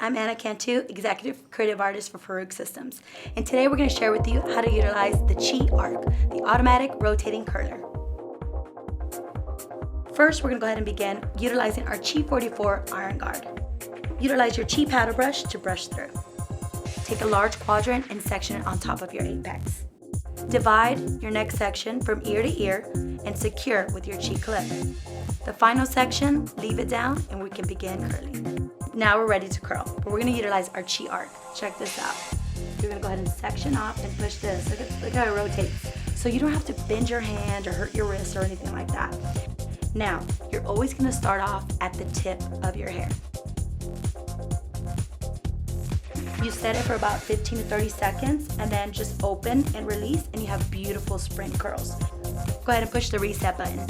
I'm Anna Cantu, Executive Creative Artist for Farouk Systems. And today we're going to share with you how to utilize the Chi Arc, the automatic rotating curler. First, we're going to go ahead and begin utilizing our Chi 44 iron guard. Utilize your Chi paddle brush to brush through. Take a large quadrant and section it on top of your apex. Divide your next section from ear to ear and secure with your Chi clip. The final section, leave it down and we can begin curling. Now we're ready to curl, but we're going to utilize our Chi Arc. Check this out. You're going to go ahead and section off and push this. Look how it rotates. So you don't have to bend your hand or hurt your wrist or anything like that. Now, you're always going to start off at the tip of your hair. You set it for about 15 to 30 seconds and then just open and release and you have beautiful sprint curls. Go ahead and push the reset button.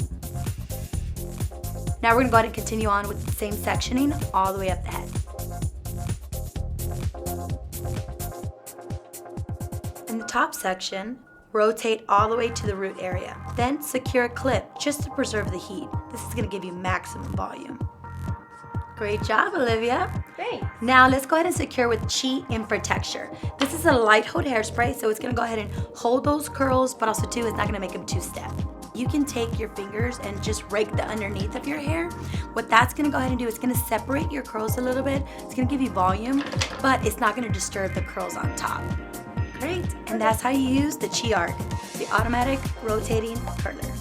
Now we're going to go ahead and continue on with the same sectioning all the way up the head. In the top section, rotate all the way to the root area. Then secure a clip just to preserve the heat. This is going to give you maximum volume. Great job, Olivia. Thanks. Now let's go ahead and secure with Chi Infra Texture. This is a light hold hairspray, so it's going to go ahead and hold those curls, but also too, it's not going to make them too stiff. You can take your fingers and just rake the underneath of your hair. What that's going to go ahead and do is going to separate your curls a little bit. It's going to give you volume, but it's not going to disturb the curls on top. Great, and that's how you use the Chi Arc, the automatic rotating curler.